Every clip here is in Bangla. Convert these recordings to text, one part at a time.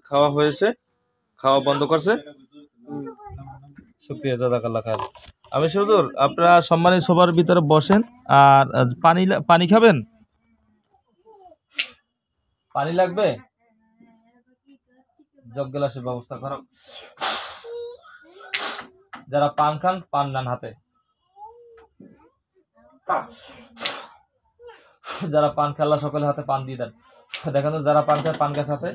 খাওয়া হয়েছে, খাওয়া বন্ধ করছে। শুক্রিয়া, জাযাকাল্লাহ খায়ের। আমি হুজুর, আপনারা সম্মানিত সবার ভিতরে বসেন। আর পানি খাবেন? পানি লাগবে? জগ গ্লাসের ব্যবস্থা করো। যারা পান খান, পান নেন হাতে। যারা পান খেলা সকলে হাতে পান দিয়ে দেন। দেখেন তো, যারা পান খায় পান গাছ হাতে।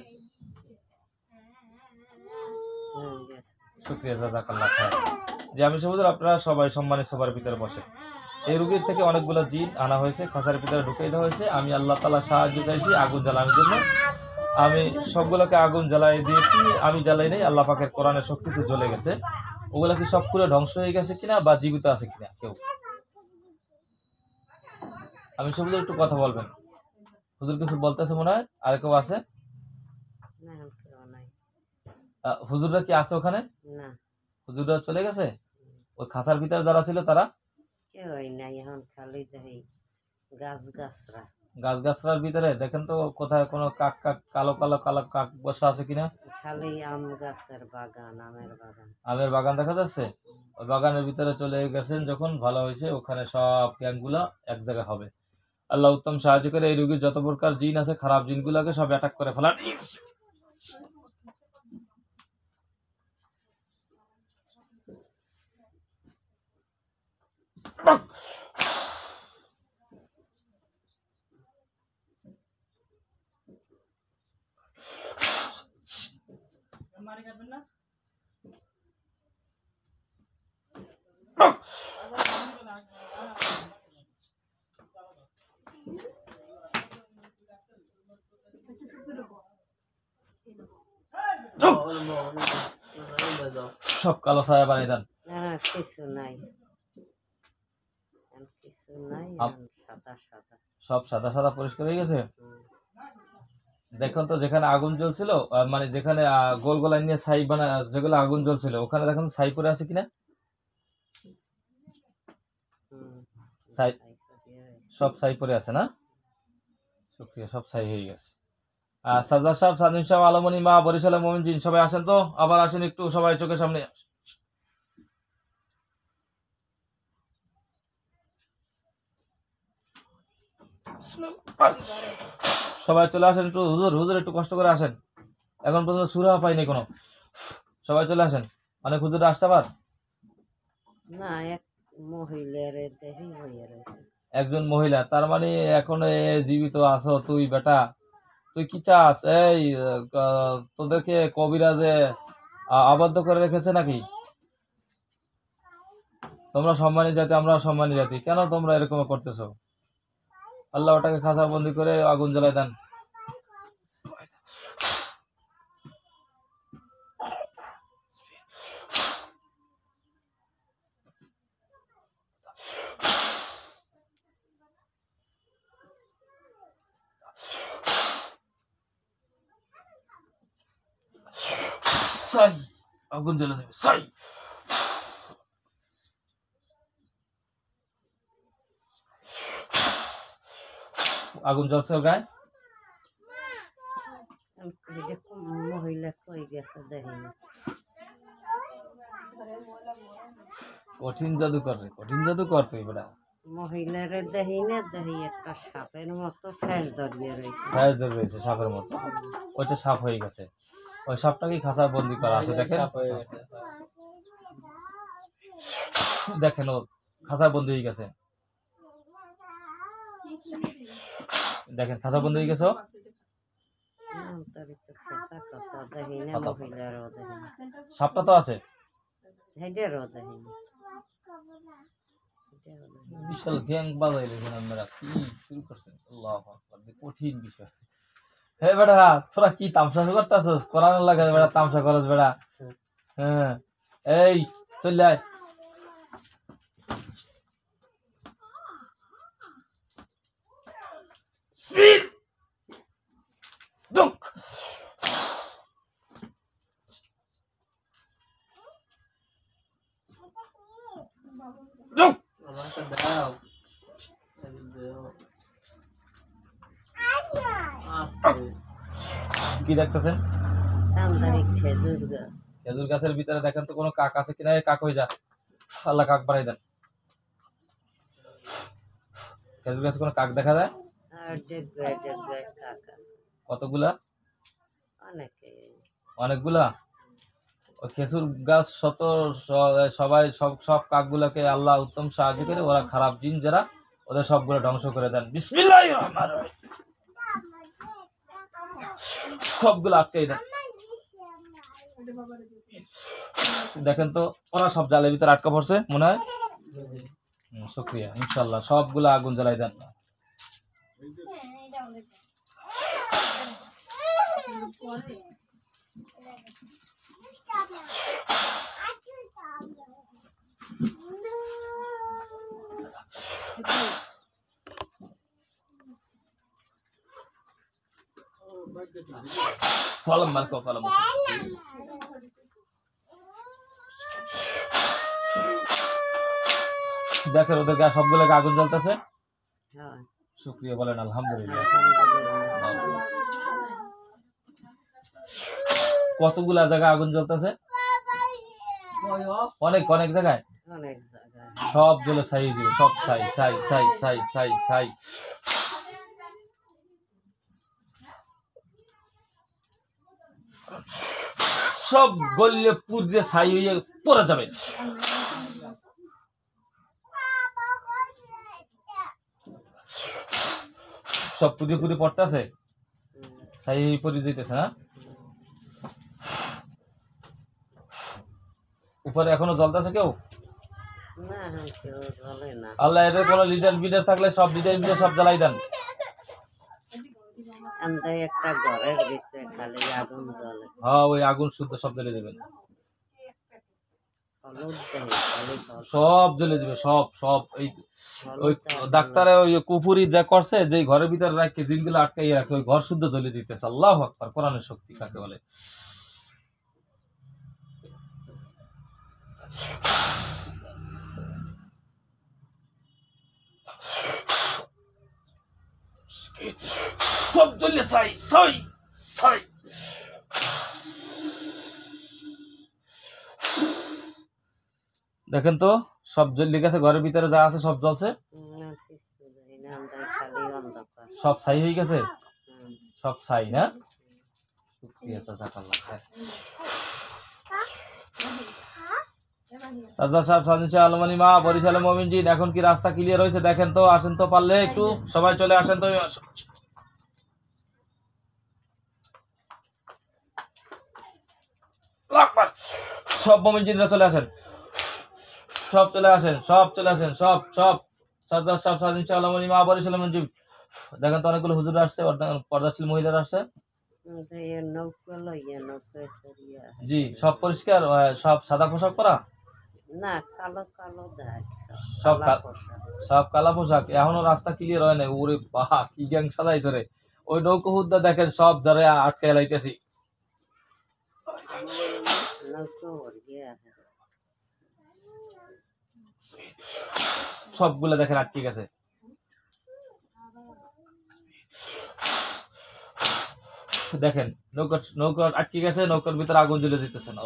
শুক্রিয়া, জাযাকাল্লাহ খায়ের। যে আমি হুজুর, আপনারা সবাই সম্মানিত সবার ভিতরে বসে। এই রোগীর থেকে অনেকগুলো জিন আনা হয়েছে, খাঁচার ভিতরে ঢুকিয়ে দেওয়া হয়েছে। আমি আল্লাহ তাআলা সাহায্য চাইছি আগুন জ্বালানোর জন্য। আমি সবগুলোকে আগুন জ্বালাই দিয়েছি। আমি জ্বালাই নেই, আল্লাহ পাকের কোরআনের শক্তিতে জ্বলে গেছে। ওগুলা কি সব পুরো ধ্বংস হয়ে গেছে কিনা বা জীবিত আছে কিনা কেউ? আমি হুজুর একটু কথা বলবেন। হুজুর কিছু বলতেছে মনে হয়। আর কেউ আছে? হুজুররা কি আছে ওখানে? না, হুজুররা চলে গেছে। ওই খাঁচার ভিতরে যারা ছিল তারা গাছগাছরার ভিতরে দেখেন তো কোথায় কোনো কাক কালো কালো কালো কাক বসা আছে কিনা। খালি আম গাছের বাগান, আমের বাগান দেখা যাচ্ছে। ওই বাগানের ভিতরে চলে গেছেন যখন, ভালো হয়েছে। ওখানে সব গ্যাংগুলা এক জায়গায় হবে। আল্লাহ উত্তম সাহায্য করে এই রোগীর যত প্রকার জিন আছে, খারাপ জিনগুলোকে সব অ্যাটাক করে ফেলান। সব কালো ছায়া বানিয়ে দেন। কিছু নাই, সব সাদা সাদা পরিষ্কার হয়ে গেছে। দেখুন তো, যেখানে আগুন জ্বলছিল, মানে যেখানে গোল গোলাই নিয়ে ছাই যেগুলো আগুন জ্বলছিল, ওখানে দেখুন ছাই পরে আছে কিনা। সব ছাই পরে আছে না? শুকরিয়া, সব ছাই হয়ে গেছে। সাজ্জাদ সাহেব, সাদিম সাহেব, আলমনি মা, বরিশালের মোমিন জিন, সবাই আসেন তো। আবার আসেন একটু, সবাই চোখের সামনে। সবাই চলে আসেন একটু। হুজুর একটু কষ্ট করে আসেন। এখন পর্যন্ত সুরা পাইনি কোনো। সবাই চলে আসেন। অনেক হুজুর আসতে পার না। একজন মহিলা, তার মানে এখন জীবিত আছো তুই বেটা। তুই কি চাস? এই তোদেরকে কবিরাজে আবদ্ধ করে রেখেছে নাকি? তোমরা সম্মানী জাতি, আমরা সম্মানী জাতি, কেন তোমরা এরকম করতেছো? আল্লাহ ওটাকে খাঁচা বন্দি করে আগুন জ্বালায় দেন। আগুন জ্বলে যাবে। আগুন জ্বলছে ওর গায়ে। কঠিন জাদুকর রে, কঠিন জাদুকর তুই বেটা। মহিলারে দেহি না, দেহি একটা সাপের মতো ফ্যাস ধরিয়ে রয়েছে, সাপের মতো। ওইটা সাপ হয়ে গেছে। ওই সাপটাকে খাঁচা বন্দি করা আছে। দেখেন, দেখেন ও খাঁচা বন্দি হয়ে গেছে। দেখেন খাঁচা বন্দি হয়ে গেছে। সাপটা তো আছে। বিশাল গ্যাং বাজাইলেন আপনারা, কি শুরু করছেন? আল্লাহু আকবার, কঠিন বিষয়। হে বেটা, তোরা কি তামসা করতেছস? কোরআন লাগে বেটা, তামসা করস বেটা। হ্যাঁ, এই চলে আয়। স্পিড দুক দুক কি দেখতেছেন? খেজুর গাছের ভিতরে দেখেন তো কোনো কাক আছে কিনা। কাক হয়ে যা, আল্লাহ কাক বাড়াই দেন। খেজুর গাছে কোনো কাক দেখা যায়? কতগুলা? অনেকগুলা। ওই খেজুর গাছ সবাই সব কাকগুলাকে আল্লাহ উত্তম সাহায্য করে, ওরা খারাপ জিন যারা ওদের সবগুলো ধ্বংস করে দেন। বিসমিল্লাহির রহমানির রহিম। সবগুলো আটকাই দেন। দেখেন তো ওরা সব জালের ভিতরে আটকা পড়ছে মনে হয়। শুকরিয়া, ইনশাল্লাহ সবগুলো আগুন জ্বালাই দেন। ফলম মালকো ফলম দেখেন ওদের গায়ে সবগুলোকে আগুন জ্বলতেছে। শুকরিয়া বলেন আলহামদুলিল্লাহ। কতগুলা জায়গায় আগুন জ্বলতেছে? অনেক অনেক জায়গায় সব জ্বলে ছাই হয়ে যাবে। সব ছাই ছাই ছাই ছাই ছাই ছাই। সব গলিয়ে পুড়ে ছাই হয়ে পড়ে যাবে। সব পুড়ে পুড়ে পড়তেছে, ছাই হয়ে পড়ে যেতেছে না। উপরে এখনো জ্বলতেছে কেউ? আল্লাহ এদের কোনো লিডার বিডার থাকলে সব লিডার বিডার সব জ্বালাই দেন। হ্যাঁ ওই আগুন শুদ্ধ সব জ্বলে যাবে, সব জ্বলে যাবে সব সব। ওই ডাক্তারে ওই কুফুরি যা করছে, যে ঘরের ভিতরে রাখে জিনগুলো আটকাইয়ে রাখছে, ওই ঘর শুদ্ধ জ্বলে দিতেছে। আল্লাহু আকবার। কোরআনের শক্তি কাকে বলে। সব জ্বলে ছাই ছাই ছাই। দেখেন তো সব জ্বলে গেছে, ঘরের ভিতরে যা আছে সব জ্বলছে, সব ছাই হয়ে গেছে, সব ছাই না। এখন কি রাস্তা ক্লিয়ার হয়েছে? দেখেন তো, আসেন তো, পারলে একটু সবাই চলে আসেন তো। সব মোমিনজিনরা চলে আসেন, সব চলে আসেন, সব চলে আসেন, সব সব দেখেন তো অনেকগুলো হুজুর আসছে, পর্দাশীল মহিলারা আসছে। জি সব পরিষ্কার, সব সাদা পোশাক পরা না, সব কালা পোশাক। এখনো রাস্তা ক্লিয়ার হয় নাই। ওরে বাবা কি গ্যাং সাজাইছে রে। ওই নৌকো হুদ্দা দেখেন সব যারা আটকে লাইতেছি। সবগুলা দেখেন আটকে গেছে। দেখেন নৌকা আটকে গেছে, নৌকার ভিতরে আগুন জ্বলে যেতেছে না।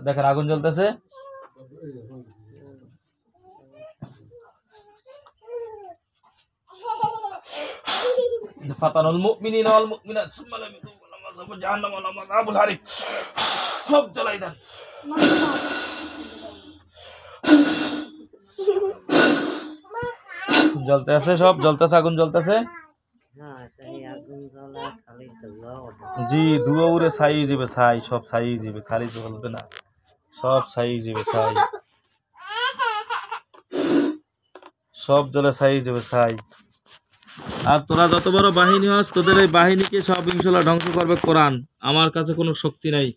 দেখেন আগুন জ্বলতেছে। ফাতানুল মুমিনিনা ওয়াল মুমিনাত সুম্মা লাম ইয়াকুনু জাহান্নাম ওয়া আযাবুল হারিক। সব জ্বালাই দেন। জ্বলতে আছে, সব জ্বলতেছে, আগুন জ্বলতেছে। জি ধুয়া উড়ে ছাই যাবে, ছাই সব ছাই যাবে, খালি জ্বলবে না, সব ছাই যাবে, ছাই সব জ্বলে ছাই যাবে, ছাই। আর তোরা যত বড় বাহিনী আস, তোদের এই বাহিনীকে সব ইনশাল্লাহ ধ্বংস করবে কোরআন। আমার কাছে কোনো শক্তি নাই,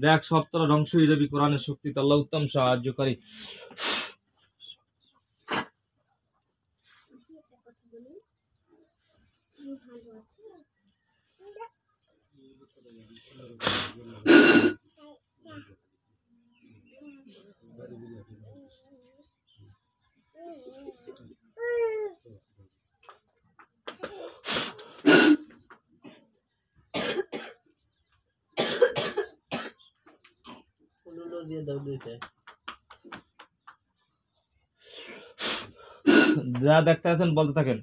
দেখ সব তোরা ধ্বংস হয়ে যাবি কোরআনের শক্তিতে। আল্লাহ উত্তম সাহায্যকারী। যা দেখতে আছেন বলতে থাকেন।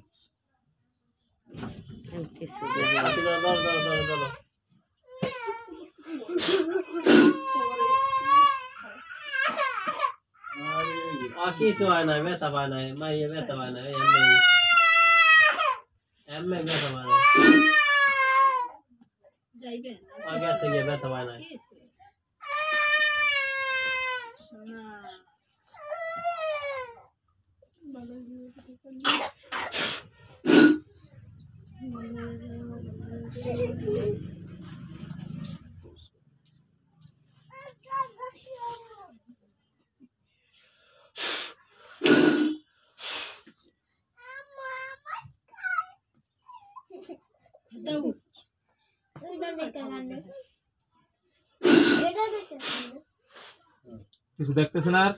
কিছু হয় না, ব্যথা পায় না, মাইয়ে ব্যথা পায় না, এমনি ব্যথা পায় না, গেছে গিয়ে ব্যথা পায় না। কিছু দেখতেছেন আর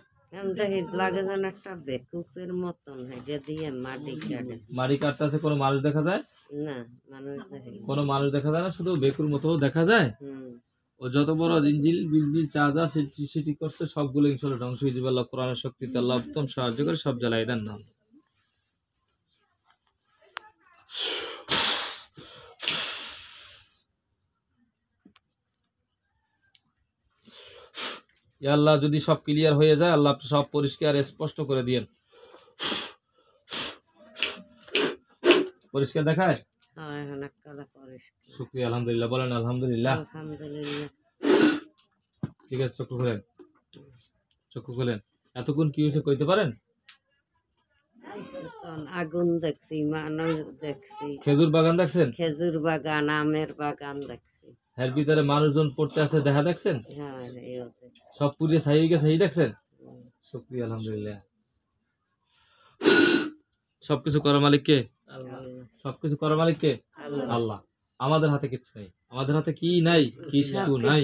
লাগে যেন একটা বেকুপের মতন হেঁটে দিয়ে মাটি কাটে। মাটি কাটতেছে, কোনো মানুষ দেখা যায় না, মানুষ দেখে কোনো মানুষ দেখা যায় না, শুধু বেকুর মতো দেখা যায়। ও যত বড় ইঞ্জিল বিলবিল চা যা সেটি করছে সবগুলো ইনশাআল্লাহ ধ্বংস হয়ে যাবে। আল্লাহ কোরআনের শক্তিতে আল্লাহ উত্তম সাহায্য করে সব জ্বালাই দেন না। ইয়া আল্লাহ, যদি সব ক্লিয়ার হয়ে যায় আল্লাহ সব পরিষ্কার স্পষ্ট করে দিয়েন। পরিষ্কার দেখায়? শুকরিয়া, আলহামদুলিল্লাহ। বলেন আলহামদুলিল্লাহ। আলহামদুলিল্লাহ। ঠিক আছে, চক্ষু খুলেন, চক্ষু খুলেন। এতক্ষণ কি হয়েছে কইতে পারেন? আগুন দেখছি, মানুষ দেখছি, খেজুর বাগান দেখছেন? খেজুর বাগান, আমের বাগান দেখছি। এর ভিতরে মানুষজন পড়তে আছে দেখা দেখছেন? সব পুড়িয়ে ছাই হয়ে গেছে, এই দেখছেন? শুকরিয়া, আলহামদুলিল্লাহ। সবকিছু করার মালিক কে? সবকিছু করার মালিক কে? আল্লাহ। আমাদের হাতে কিচ্ছু নাই। আমাদের হাতে কি নাই? কিচ্ছু নাই।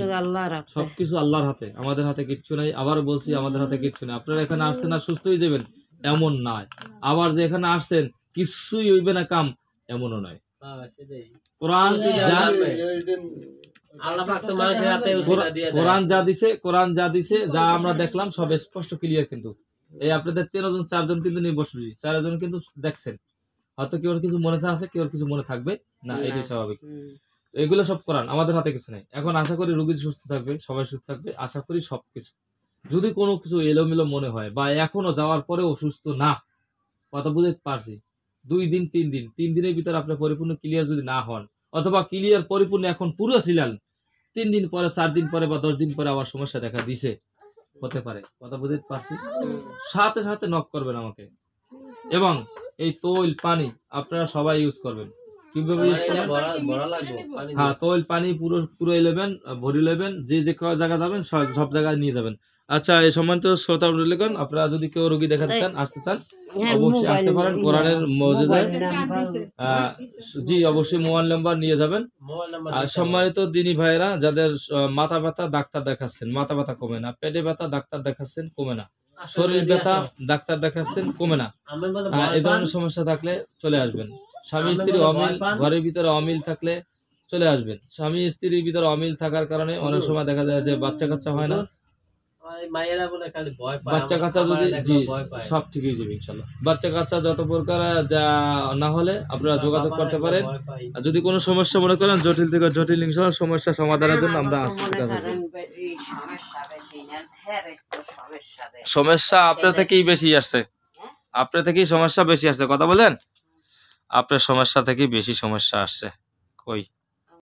সবকিছু আল্লাহর হাতে, আমাদের হাতে কিচ্ছু নাই। আবার বলছি, আমাদের হাতে কিচ্ছু নাই। আপনারা এখানে আসছেন আর সুস্থ হয়ে যাবেন এমন নয়, আবার যে এখানে আসছেন কিছুই হইবে না কাম এমনও নয়। কোরআন যা দিছে যা আমরা দেখলাম সব স্পষ্ট ক্লিয়ার। কিন্তু এই আপনাদের 13 জন 4 জন কিন্তু নিয়ে বসে, 4 জন কিন্তু দেখছেন। হয়তো কেউ কিছু মনে আছে, কেউ কিছু মনে থাকবে না, এটাই স্বাভাবিক। এগুলো সব কোরআন, আমাদের হাতে কিছু নেই। এখন আশা করি রোগী সুস্থ থাকবে, সবাই সুস্থ থাকবে, আশা করি সবকিছু। যদি কোনো কিছু এলোমেলো মনে হয় বা এখনো যাওয়ার পরেও সুস্থ না, কথা বুঝতে পারছি, 2 দিন 3 দিনের ভিতরে আপনি পরিপূর্ণ ক্লিয়ার যদি না হন, অথবা ক্লিয়ার পরিপূর্ণ এখন পুরো ছিলেন, 3 দিন পরে 4 দিন পরে বা 10 দিন পরে আবার সমস্যা দেখা দিছে, হতে পারে। কথা বুঝতে পারছি? সাথে সাথে নক করবেন আমাকে। এবং এই তৈল পানি আপনারা সবাই ইউজ করবেন। কিভাবে ইউজ করবেন? হ্যাঁ, তৈল পানি পুরো নেবেন, ভরি নেবেন, যে যে জায়গা যাবেন সব জায়গায় নিয়ে যাবেন। আচ্ছা, এই সম্মানিত শ্রোতা মণ্ডলীগণ, আপনারা যদি কেউ রোগী দেখাতে চান, আসতে চান, অবশ্যই আসতে পারেন। কোরআনের মওজিজায় জি অবশ্যই মোবাইল নাম্বার নিয়ে যাবেন। আর সম্মানিত দিনী ভাইরা, যাদের মাথা ব্যথা ডাক্তার দেখাচ্ছেন, মাথা ব্যথা কমে না, পেটে ব্যথা ডাক্তার দেখাচ্ছেন কমে না, শরীর ব্যথা ডাক্তার দেখাচ্ছেন কমে না, এই ধরনের সমস্যা থাকলে চলে আসবেন। স্বামী স্ত্রী অমিল, ঘরের ভিতরে অমিল থাকলে চলে আসবেন। স্বামী স্ত্রীর ভিতরে অমিল থাকার কারণে অনেক সময় দেখা যায় যে বাচ্চা কাচ্চা হয় না, বাচ্চা কাচ্চা যদি জি সব ঠিক হয়ে যাবে ইনশাল্লাহ। বাচ্চা কাচ্চা যত প্রকার যা না হলে আপনারা যোগাযোগ করতে পারেন। যদি কোনো সমস্যা মনে করেন জটিল থেকে জটিল, ইনশাল্লাহ সমস্যা সমাধানের জন্য আমরা আসছি। সমস্যা আপনার থেকেই বেশি আসছে, আপনার থেকেই সমস্যা বেশি আসছে। কথা বলেন, আপনার সমস্যা থেকেই বেশি সমস্যা আসছে। কই